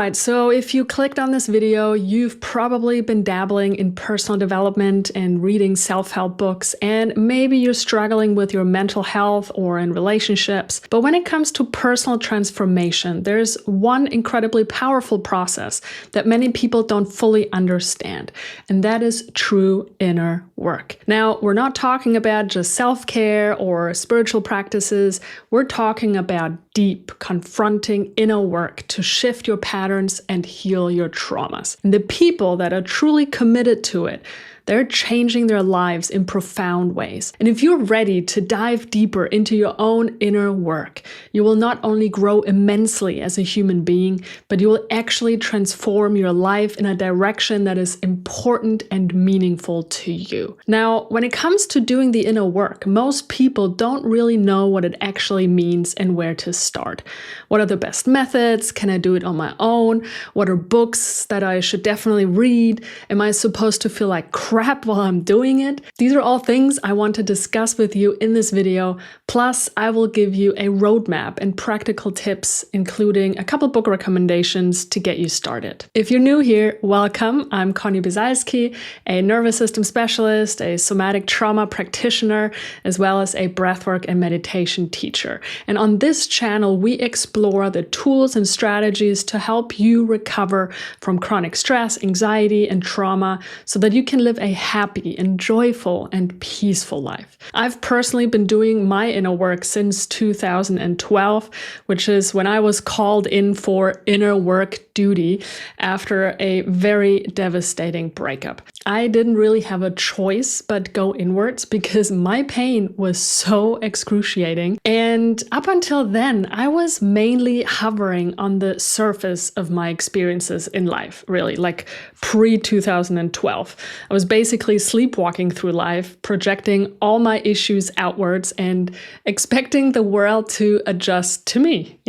Alright, so if you clicked on this video, you've probably been dabbling in personal development and reading self-help books, and maybe you're struggling with your mental health or in relationships. But when it comes to personal transformation, there's one incredibly powerful process that many people don't fully understand, and that is true inner work. Now, we're not talking about just self-care or spiritual practices. We're talking about deep, confronting inner work to shift your patterns and heal your traumas. And the people that are truly committed to it, they're changing their lives in profound ways. And if you're ready to dive deeper into your own inner work, you will not only grow immensely as a human being, but you will actually transform your life in a direction that is important and meaningful to you. Now, when it comes to doing the inner work, most people don't really know what it actually means and where to start. What are the best methods? Can I do it on my own? What are books that I should definitely read? Am I supposed to feel like crap while I'm doing it? These are all things I want to discuss with you in this video. Plus, I will give you a roadmap and practical tips, including a couple book recommendations to get you started. If you're new here, welcome. I'm Conni Biesalski, a nervous system specialist, a somatic trauma practitioner, as well as a breathwork and meditation teacher. And on this channel, we explore the tools and strategies to help you recover from chronic stress, anxiety, and trauma so that you can live a happy and joyful and peaceful life. I've personally been doing my inner work since 2012, which is when I was called in for inner work duty after a very devastating breakup. I didn't really have a choice but go inwards because my pain was so excruciating. And up until then, I was mainly hovering on the surface of my experiences in life, really, like pre-2012. I was basically sleepwalking through life, projecting all my issues outwards and expecting the world to adjust to me,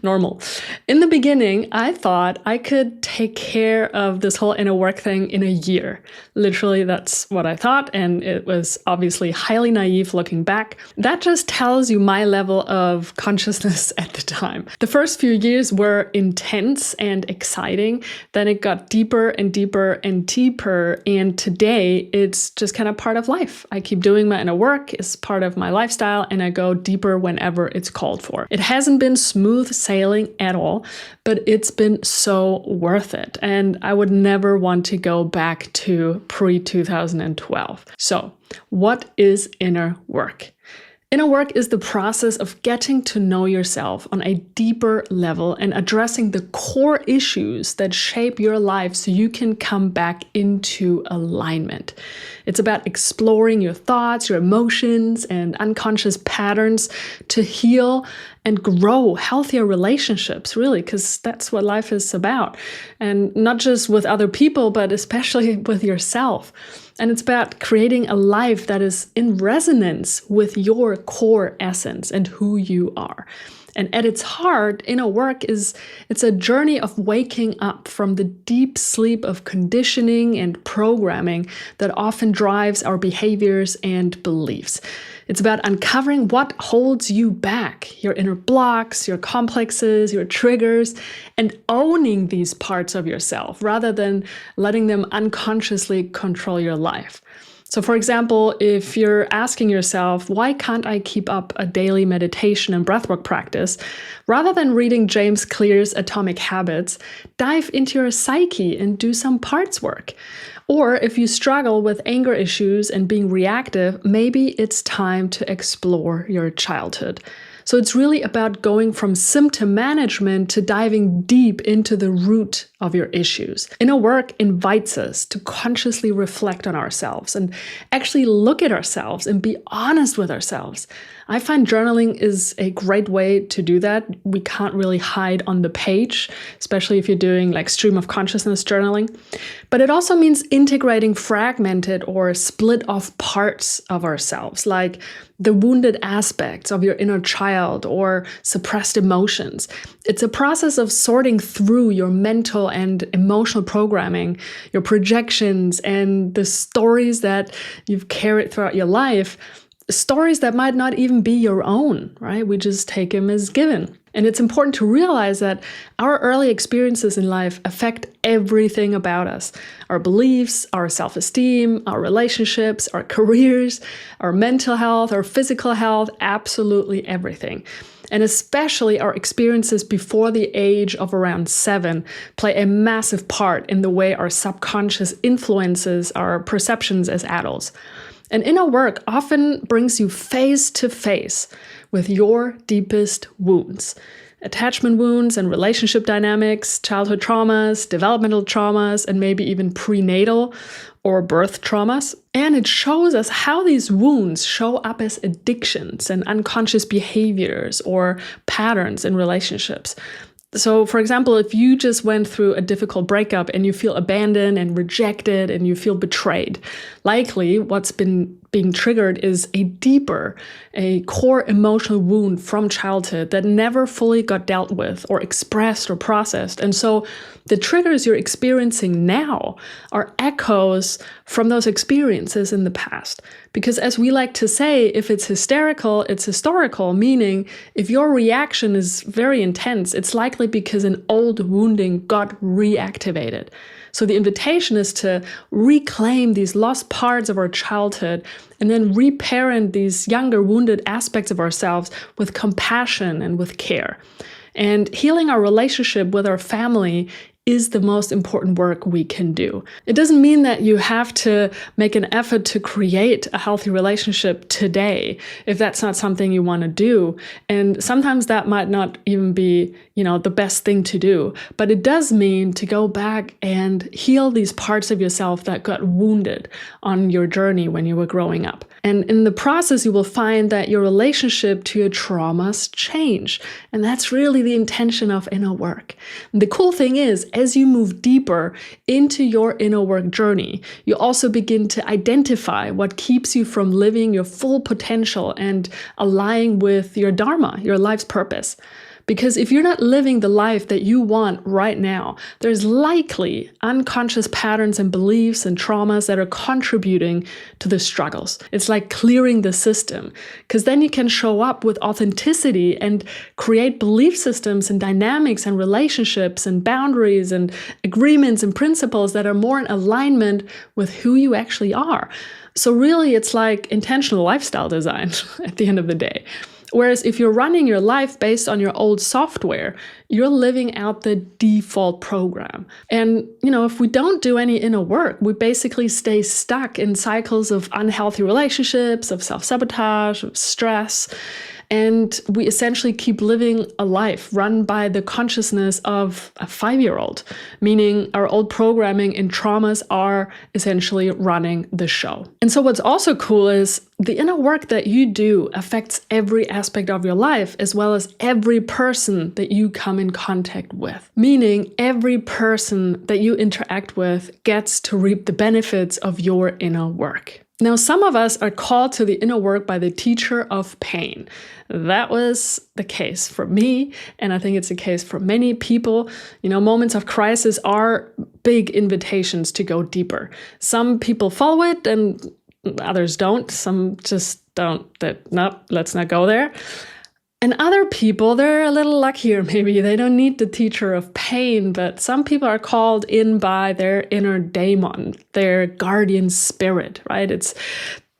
normal. In the beginning, I thought I could take care of this whole inner work thing in a year. Literally, that's what I thought, and it was obviously highly naive looking back. That just tells you my level of consciousness at the time. The first few years were intense and exciting, then it got deeper and deeper and deeper, and today it's just kind of part of life. I keep doing my inner work, it's part of my lifestyle, and I go deeper whenever it's called for. It hasn't been smooth sailing at all, but it's been so worth it, and I would never want to go back to pre-2012. So, what is inner work? Inner work is the process of getting to know yourself on a deeper level and addressing the core issues that shape your life so you can come back into alignment. It's about exploring your thoughts, your emotions, and unconscious patterns to heal and grow healthier relationships, really, because that's what life is about. And not just with other people, but especially with yourself. And it's about creating a life that is in resonance with your core essence and who you are. And at its heart, inner work it's a journey of waking up from the deep sleep of conditioning and programming that often drives our behaviors and beliefs. It's about uncovering what holds you back, your inner blocks, your complexes, your triggers, and owning these parts of yourself rather than letting them unconsciously control your life. So for example, if you're asking yourself, why can't I keep up a daily meditation and breathwork practice? Rather than reading James Clear's Atomic Habits, dive into your psyche and do some parts work. Or if you struggle with anger issues and being reactive, maybe it's time to explore your childhood. So it's really about going from symptom management to diving deep into the root of your issues. Inner work invites us to consciously reflect on ourselves and actually look at ourselves and be honest with ourselves. I find journaling is a great way to do that. We can't really hide on the page, especially if you're doing like stream of consciousness journaling. But it also means integrating fragmented or split off parts of ourselves, like the wounded aspects of your inner child or suppressed emotions. It's a process of sorting through your mental and emotional programming, your projections, and the stories that you've carried throughout your life. stories that might not even be your own, right? We just take them as given. And it's important to realize that our early experiences in life affect everything about us. Our beliefs, our self-esteem, our relationships, our careers, our mental health, our physical health, absolutely everything. And especially our experiences before the age of around 7 play a massive part in the way our subconscious influences our perceptions as adults. And inner work often brings you face to face with your deepest wounds. Attachment wounds and relationship dynamics, childhood traumas, developmental traumas, and maybe even prenatal or birth traumas. And it shows us how these wounds show up as addictions and unconscious behaviors or patterns in relationships. So, for example, if you just went through a difficult breakup and you feel abandoned and rejected and you feel betrayed, likely what's been being triggered is a core emotional wound from childhood that never fully got dealt with or expressed or processed. And so the triggers you're experiencing now are echoes from those experiences in the past. Because as we like to say, if it's hysterical, it's historical, meaning if your reaction is very intense, it's likely because an old wounding got reactivated. So the invitation is to reclaim these lost parts of our childhood and then reparent these younger wounded aspects of ourselves with compassion and with care. And healing our relationship with our family is the most important work we can do. It doesn't mean that you have to make an effort to create a healthy relationship today if that's not something you want to do. And sometimes that might not even be, the best thing to do. But it does mean to go back and heal these parts of yourself that got wounded on your journey when you were growing up. And in the process, you will find that your relationship to your traumas change. And that's really the intention of inner work. And the cool thing is, as you move deeper into your inner work journey, you also begin to identify what keeps you from living your full potential and aligning with your dharma, your life's purpose. Because if you're not living the life that you want right now, there's likely unconscious patterns and beliefs and traumas that are contributing to the struggles. It's like clearing the system, because then you can show up with authenticity and create belief systems and dynamics and relationships and boundaries and agreements and principles that are more in alignment with who you actually are. So really, it's like intentional lifestyle design at the end of the day. Whereas if you're running your life based on your old software, you're living out the default program. And, if we don't do any inner work, we basically stay stuck in cycles of unhealthy relationships, of self-sabotage, of stress. And we essentially keep living a life run by the consciousness of a 5-year-old, meaning our old programming and traumas are essentially running the show. And so what's also cool is the inner work that you do affects every aspect of your life, as well as every person that you come in contact with. Meaning every person that you interact with gets to reap the benefits of your inner work. Now, some of us are called to the inner work by the teacher of pain. That was the case for me, and I think it's the case for many people. Moments of crisis are big invitations to go deeper. Some people follow it and others don't. Some just don't. Nope, let's not go there. And other people, they're a little luckier maybe. They don't need the teacher of pain, but some people are called in by their inner daemon, their guardian spirit, right? It's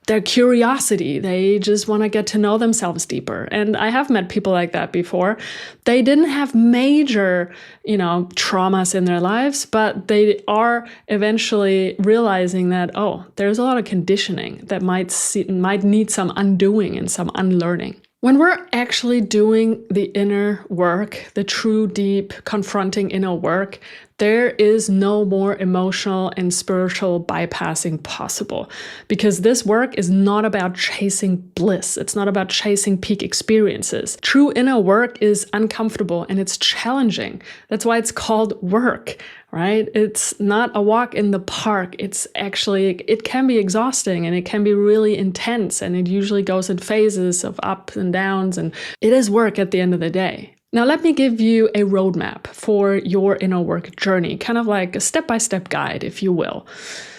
their curiosity. They just want to get to know themselves deeper. And I have met people like that before. They didn't have major, traumas in their lives, but they are eventually realizing that, there's a lot of conditioning that might need some undoing and some unlearning. When we're actually doing the inner work, the true, deep, confronting inner work, there is no more emotional and spiritual bypassing possible, because this work is not about chasing bliss. It's not about chasing peak experiences. True inner work is uncomfortable and it's challenging. That's why it's called work, right? It's not a walk in the park. It can be exhausting and it can be really intense, and it usually goes in phases of ups and downs, and it is work at the end of the day. Now, let me give you a roadmap for your inner work journey, kind of like a step-by-step guide, if you will.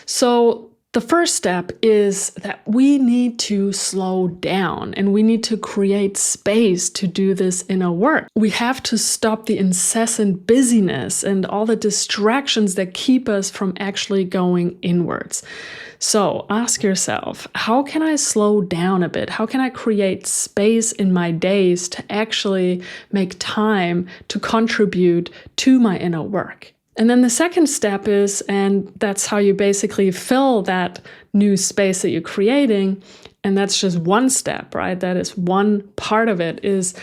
So The first step is that we need to slow down and we need to create space to do this inner work. We have to stop the incessant busyness and all the distractions that keep us from actually going inwards. So ask yourself, how can I slow down a bit? How can I create space in my days to actually make time to contribute to my inner work? And then the second step is, and that's how you basically fill that new space that you're creating, and that's just one step, right? That is one part of it, is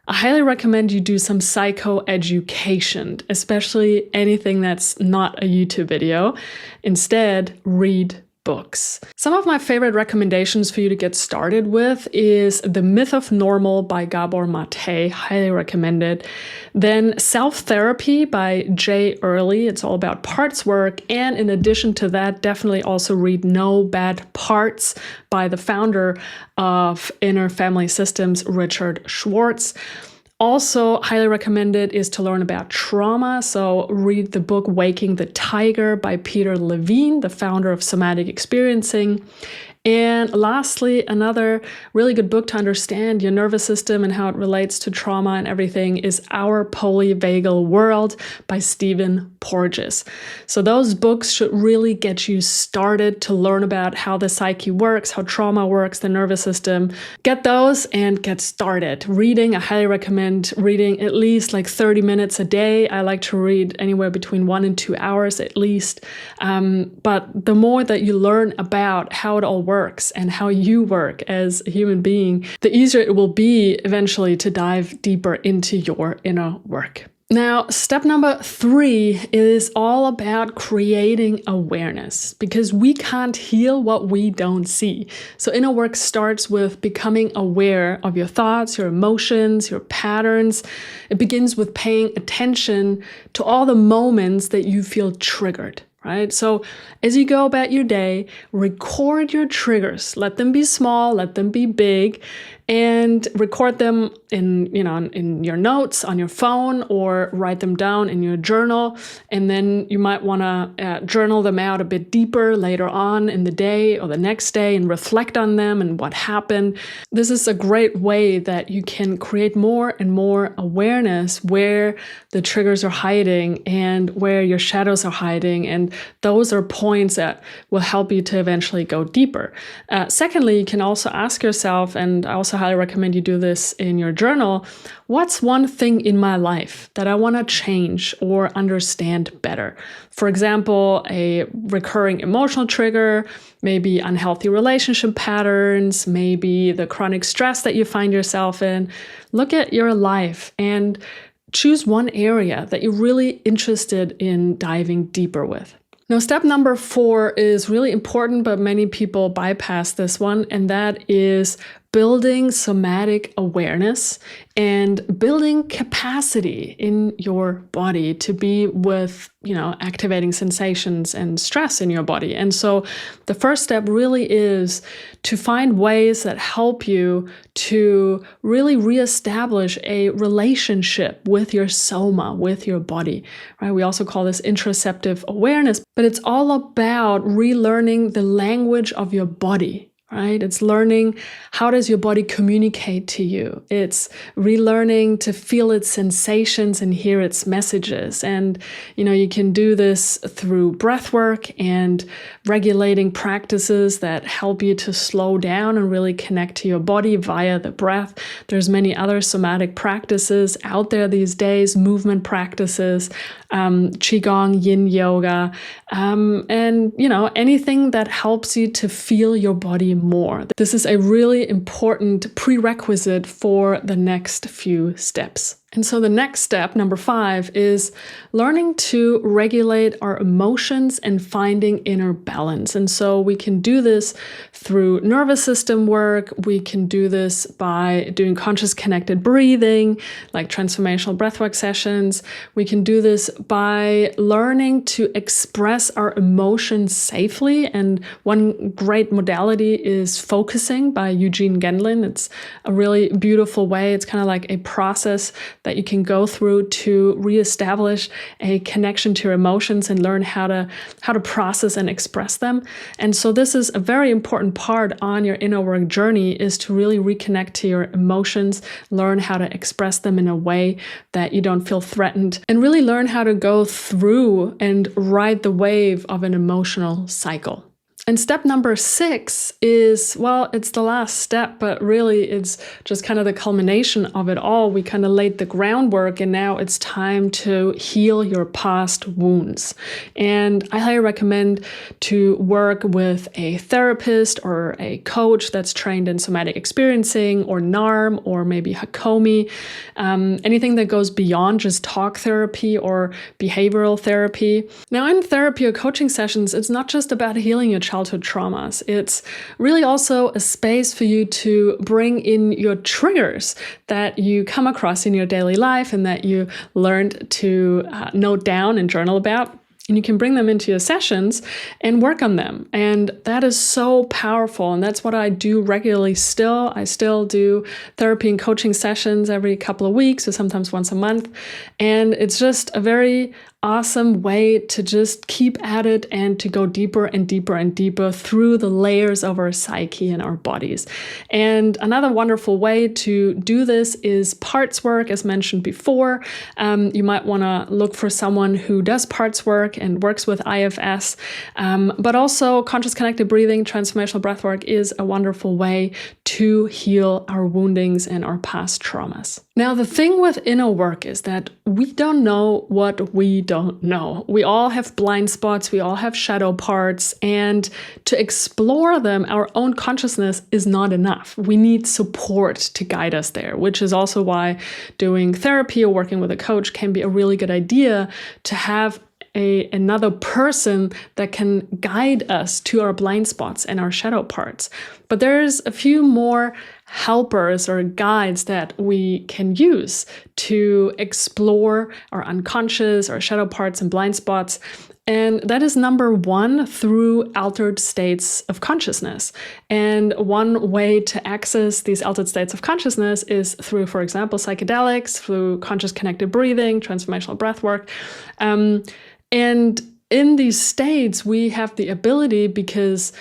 I highly recommend you do some psychoeducation, especially anything that's not a YouTube video. Instead, read books. Some of my favorite recommendations for you to get started with is The Myth of Normal by Gabor Mate, highly recommended. Then Self-Therapy by Jay Earley, it's all about parts work. And in addition to that, definitely also read No Bad Parts by the founder of Inner Family Systems, Richard Schwartz. Also, highly recommended is to learn about trauma. So read the book Waking the Tiger by Peter Levine, the founder of Somatic Experiencing. And lastly, another really good book to understand your nervous system and how it relates to trauma and everything is Our Polyvagal World by Stephen Porges. So those books should really get you started to learn about how the psyche works, how trauma works, the nervous system. Get those and get started. Reading, I highly recommend reading at least like 30 minutes a day. I like to read anywhere between 1 and 2 hours at least. But the more that you learn about how it all works and how you work as a human being, the easier it will be eventually to dive deeper into your inner work. Now, step number 3 is all about creating awareness, because we can't heal what we don't see. So inner work starts with becoming aware of your thoughts, your emotions, your patterns. It begins with paying attention to all the moments that you feel triggered. Right? So as you go about your day, record your triggers. Let them be small, let them be big, and record them in your notes on your phone, or write them down in your journal. And then you might want to journal them out a bit deeper later on in the day or the next day and reflect on them and what happened. This is a great way that you can create more and more awareness where the triggers are hiding and where your shadows are hiding. And those are points that will help you to eventually go deeper. Secondly, you can also ask yourself, and I also highly recommend you do this in your journal, what's one thing in my life that I want to change or understand better? For example, a recurring emotional trigger, maybe unhealthy relationship patterns, maybe the chronic stress that you find yourself in. Look at your life and choose one area that you're really interested in diving deeper with. Now, step number 4 is really important, but many people bypass this one, and that is building somatic awareness and building capacity in your body to be with, activating sensations and stress in your body. And so the first step really is to find ways that help you to really reestablish a relationship with your soma, with your body, right? We also call this interoceptive awareness, but it's all about relearning the language of your body. Right? It's learning, how does your body communicate to you? It's relearning to feel its sensations and hear its messages. And, you can do this through breath work and regulating practices that help you to slow down and really connect to your body via the breath. There's many other somatic practices out there these days, movement practices, Qigong, Yin yoga, and, anything that helps you to feel your body more. This is a really important prerequisite for the next few steps. And so the next step, number 5, is learning to regulate our emotions and finding inner balance. And so we can do this through nervous system work. We can do this by doing conscious connected breathing, like transformational breathwork sessions. We can do this by learning to express our emotions safely. And one great modality is focusing by Eugene Gendlin. It's a really beautiful way. It's kind of like a process that you can go through to reestablish a connection to your emotions and learn how to process and express them. And so this is a very important part on your inner work journey, is to really reconnect to your emotions, learn how to express them in a way that you don't feel threatened, and really learn how to go through and ride the wave of an emotional cycle. And step number 6 is, well, it's the last step, but really it's just kind of the culmination of it all. We kind of laid the groundwork, and now it's time to heal your past wounds. And I highly recommend to work with a therapist or a coach that's trained in somatic experiencing or NARM or maybe Hakomi, anything that goes beyond just talk therapy or behavioral therapy. Now, in therapy or coaching sessions, it's not just about healing your childhood traumas. It's really also a space for you to bring in your triggers that you come across in your daily life and that you learned to note down and journal about. And you can bring them into your sessions and work on them. And that is so powerful. And that's what I do regularly still. I still do therapy and coaching sessions every couple of weeks or sometimes once a month. And it's just a very awesome way to just keep at it and to go deeper and deeper and deeper through the layers of our psyche and our bodies. And another wonderful way to do this is parts work, as mentioned before. You might want to look for someone who does parts work and works with IFS, but also conscious connected breathing, transformational breath work is a wonderful way to heal our woundings and our past traumas. Now, the thing with inner work is that we don't know what we don't know. We all have blind spots, we all have shadow parts, and to explore them, our own consciousness is not enough. We need support to guide us there, which is also why doing therapy or working with a coach can be a really good idea, to have another person that can guide us to our blind spots and our shadow parts. But there's a few more helpers or guides that we can use to explore our unconscious, our shadow parts and blind spots. And that is number 1, through altered states of consciousness. And one way to access these altered states of consciousness is through, for example, psychedelics, through conscious connected breathing, transformational breath work. And in these states, we have the ability, because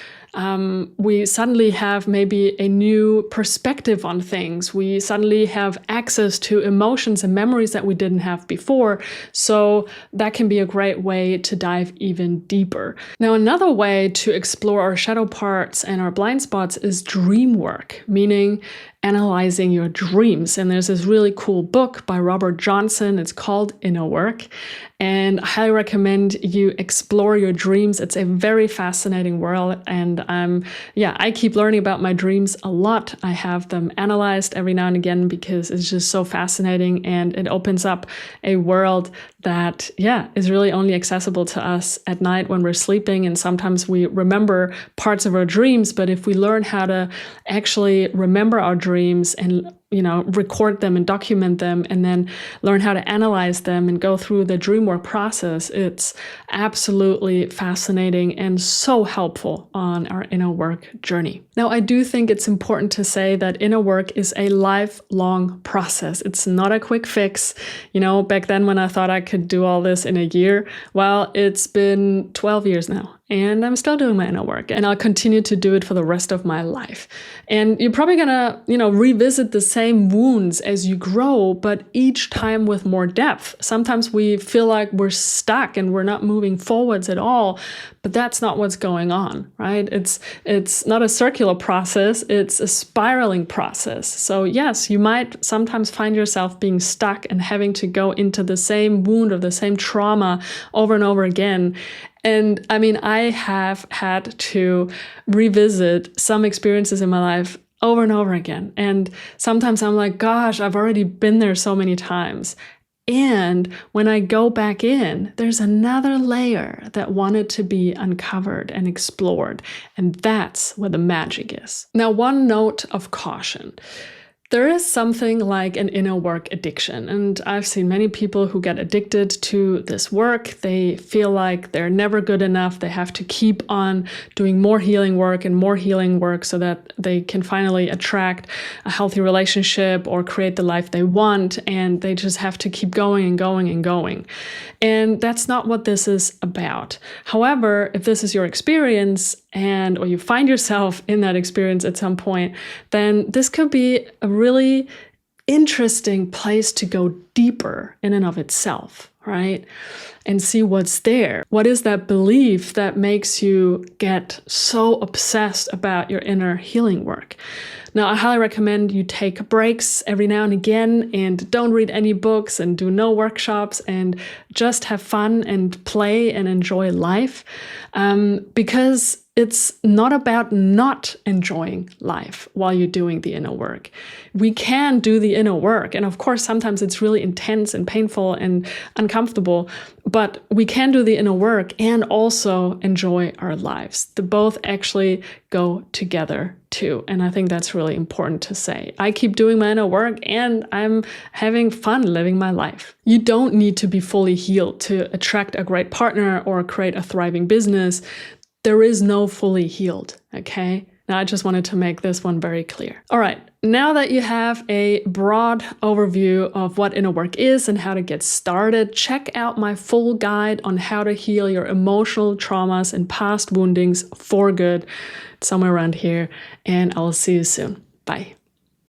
we suddenly have maybe a new perspective on things. We suddenly have access to emotions and memories that we didn't have before. So that can be a great way to dive even deeper. Now, another way to explore our shadow parts and our blind spots is dream work, meaning analyzing your dreams. And there's this really cool book by Robert Johnson. It's called Inner Work. And I highly recommend you explore your dreams. It's a very fascinating world. And I keep learning about my dreams a lot. I have them analyzed every now and again because it's just so fascinating. And it opens up a world that, is really only accessible to us at night when we're sleeping. And sometimes we remember parts of our dreams. But if we learn how to actually remember our dreams and record them and document them, and then learn how to analyze them and go through the dream work process, it's absolutely fascinating and so helpful on our inner work journey. Now, I do think it's important to say that inner work is a lifelong process. It's not a quick fix. Back then when I thought I could do all this in a year, well, it's been 12 years now. And I'm still doing my inner work, and I'll continue to do it for the rest of my life. And you're probably gonna, revisit the same wounds as you grow, but each time with more depth. Sometimes we feel like we're stuck and we're not moving forwards at all, but that's not what's going on, right? It's not a circular process, it's a spiraling process. So yes, you might sometimes find yourself being stuck and having to go into the same wound or the same trauma over and over again. And I have had to revisit some experiences in my life over and over again. And sometimes I'm like, gosh, I've already been there so many times. And when I go back in, there's another layer that wanted to be uncovered and explored. And that's where the magic is. Now, one note of caution. There is something like an inner work addiction, and I've seen many people who get addicted to this work. They feel like they're never good enough. They have to keep on doing more healing work and more healing work so that they can finally attract a healthy relationship or create the life they want, and they just have to keep going and going and going. And that's not what this is about. However, if this is your experience or you find yourself in that experience at some point, then this could be a really interesting place to go deeper in and of itself, right? And see what's there. What is that belief that makes you get so obsessed about your inner healing work? Now, I highly recommend you take breaks every now and again and don't read any books and do no workshops and just have fun and play and enjoy life, because it's not about not enjoying life while you're doing the inner work. We can do the inner work. And of course, sometimes it's really intense and painful and uncomfortable, but we can do the inner work and also enjoy our lives. The both actually go together too. And I think that's really important to say. I keep doing my inner work and I'm having fun living my life. You don't need to be fully healed to attract a great partner or create a thriving business. There is no fully healed, okay? Now, I just wanted to make this one very clear. All right, now that you have a broad overview of what inner work is and how to get started, check out my full guide on how to heal your emotional traumas and past woundings for good. It's somewhere around here, and I'll see you soon. Bye.